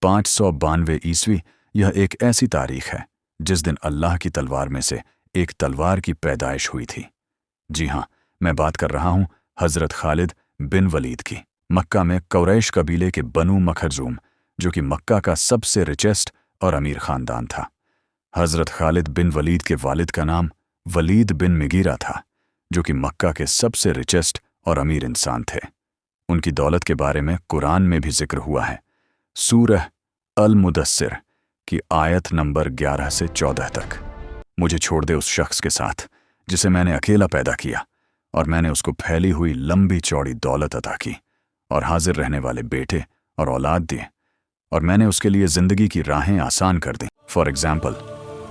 592 ईस्वी। यह एक ऐसी तारीख है जिस दिन अल्लाह की तलवार में से एक तलवार की पैदाइश हुई थी। जी हाँ, मैं बात कर रहा हूँ हज़रत खालिद बिन वलीद की। मक्का में कुरैश कबीले के बनु मखरजूम, जो कि मक्का का सबसे रिचेस्ट और अमीर ख़ानदान था। हज़रत खालिद बिन वलीद के वालिद का नाम वलीद बिन मुगीरा था, जो कि मक्का के सबसे रिचेस्ट और अमीर इंसान थे। उनकी दौलत के बारे में कुरान में भी जिक्र हुआ है। सूरह अल मुदस्सिर की आयत नंबर 11 से 14 तक। मुझे छोड़ दे उस शख्स के साथ जिसे मैंने अकेला पैदा किया, और मैंने उसको फैली हुई लंबी चौड़ी दौलत अता की और हाजिर रहने वाले बेटे और औलाद दिए, और मैंने उसके लिए ज़िंदगी की राहें आसान कर दी। फॉर एग्जाम्पल,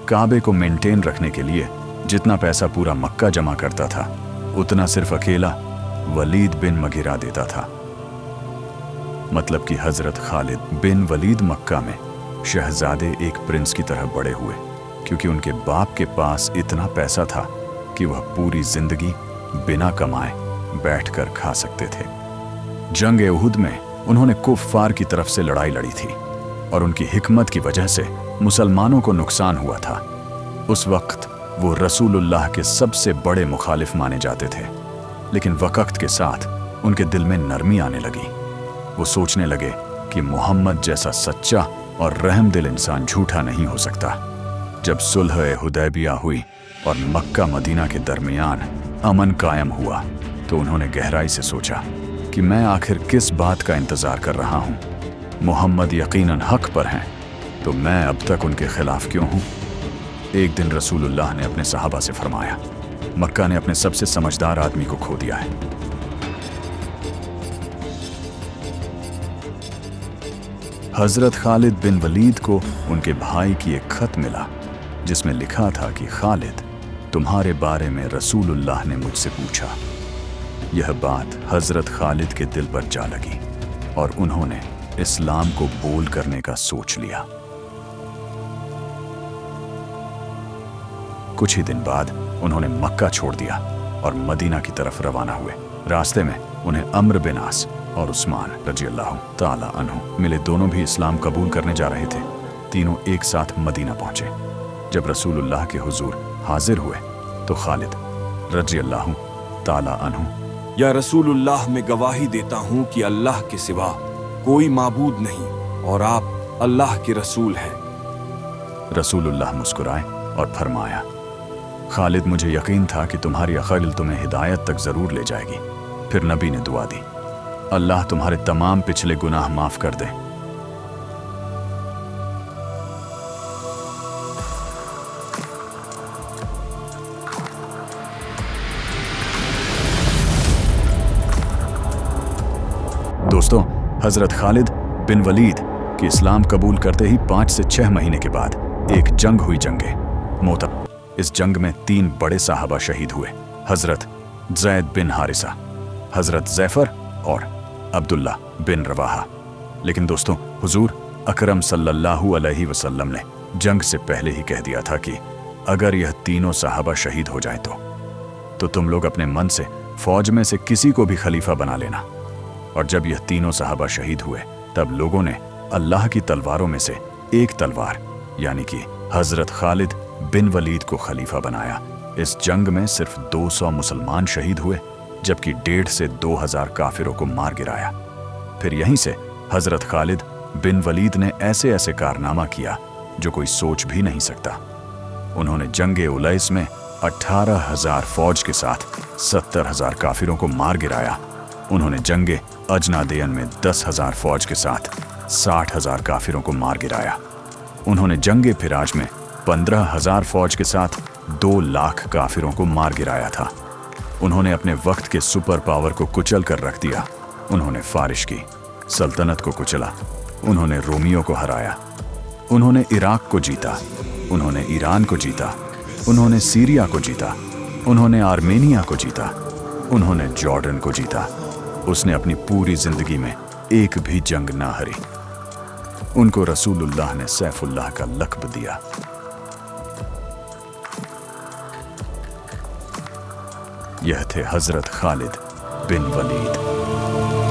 काबे को मेंटेन रखने के लिए जितना पैसा पूरा मक्का जमा करता था, उतना सिर्फ अकेला वलीद बिन मुगीरा देता था। मतलब कि हज़रत खालिद बिन वलीद मक्का में शहजादे एक प्रिंस की तरह बड़े हुए, क्योंकि उनके बाप के पास इतना पैसा था कि वह पूरी जिंदगी बिना कमाए बैठकर खा सकते थे। जंग उहुद में उन्होंने कुफ्फार की तरफ से लड़ाई लड़ी थी, और उनकी हिकमत की वजह से मुसलमानों को नुकसान हुआ था। उस वक्त वो रसूलुल्लाह के सबसे बड़े मुखालिफ माने जाते थे, लेकिन वक्त के साथ उनके दिल में नरमी आने लगी। वो सोचने लगे कि मोहम्मद जैसा सच्चा और रहमदिल इंसान झूठा नहीं हो सकता। जब सुलह हुदैबिया हुई और मक्का मदीना के दरमियान अमन कायम हुआ, तो उन्होंने गहराई से सोचा कि मैं आखिर किस बात का इंतज़ार कर रहा हूँ। मोहम्मद यकीनन हक पर हैं, तो मैं अब तक उनके खिलाफ क्यों हूँ। एक दिन रसूलुल्लाह ने अपने सहाबा से फरमाया, मक्का ने अपने सबसे समझदार आदमी को खो दिया है। हज़रत खालिद बिन वलीद को उनके भाई की एक खत मिला, जिसमें लिखा था कि खालिद, तुम्हारे बारे में रसूलुल्लाह ने मुझसे पूछा। यह बात हज़रत खालिद के दिल पर जा लगी, और उन्होंने इस्लाम को बोल करने का सोच लिया। कुछ ही दिन बाद उन्होंने मक्का छोड़ दिया और मदीना की तरफ रवाना हुए। रास्ते में उन्हें अम्र बिन आस और उस्मान रज़ियल्लाहु ताला अन्हु मिले। दोनों भी इस्लाम कबूल करने जा रहे थे। तीनों एक साथ मदीना पहुंचे। जब रसूलुल्लाह के हुजूर हाजिर हुए, तो खालिद रज़ियल्लाहु ताला अन्हु, या रसूलुल्लाह, मैं गवाही देता हूँ कि अल्लाह के सिवा कोई माबूद नहीं, और आप अल्लाह के रसूल हैं। रसूलुल्लाह मुस्कुराए और फरमाया, खालिद, मुझे यकीन था कि तुम्हारी अक़ल तुम्हें हिदायत तक ज़रूर ले जाएगी। फिर नबी ने दुआ दी, अल्लाह तुम्हारे तमाम पिछले गुनाह माफ़ कर दे। दोस्तों, हज़रत खालिद बिन वलीद की इस्लाम कबूल करते ही 5 से 6 महीने के बाद एक जंग हुई, जंगे मोता। इस जंग में 3 बड़े साहबा शहीद हुए, हज़रत ज़ैद बिन हारिसा, हज़रत ज़ैफर और अब्दुल्ला बिन रवाहा। लेकिन दोस्तों, हुजूर अकरम सल्लल्लाहु अलैहि वसल्लम ने जंग से पहले ही कह दिया था कि अगर यह तीनों साहबा शहीद हो जाएं तो तुम लोग अपने मन से फौज में से किसी को भी खलीफा बना लेना। और जब यह तीनों साहबा शहीद हुए, तब लोगों ने अल्लाह की तलवारों में से एक तलवार यानी कि हज़रत खालिद बिन वलीद को खलीफा बनाया। इस जंग में सिर्फ 200 मुसलमान शहीद हुए, जबकि 1.5 से 2000 काफिरों को मार गिराया। फिर यहीं से हज़रत खालिद बिन वलीद ने ऐसे ऐसे कारनामा किया जो कोई सोच भी नहीं सकता। उन्होंने जंगे उलैस में 18,000 फौज के साथ 70,000 काफिरों को मार गिराया। उन्होंने जंगे अजनादेन में 10,000 फौज के साथ 60,000 काफिरों को मार गिराया। उन्होंने जंगे फिराज में 15,000 फौज के साथ 2 लाख काफिरों को मार गिराया था। उन्होंने अपने वक्त के सुपर पावर को कुचल कर रख दिया। उन्होंने फारिश की सल्तनत को कुचला, उन्होंने रोमियों को हराया, उन्होंने इराक को जीता, उन्होंने ईरान को जीता, उन्होंने सीरिया को जीता, उन्होंने आर्मेनिया को जीता, उन्होंने जॉर्डन को जीता। उसने अपनी पूरी जिंदगी में एक भी जंग ना हारी। उनको रसूलुल्लाह ने सैफुल्लाह का लक़ब दिया। यह थे हज़रत खालिद बिन वलीद।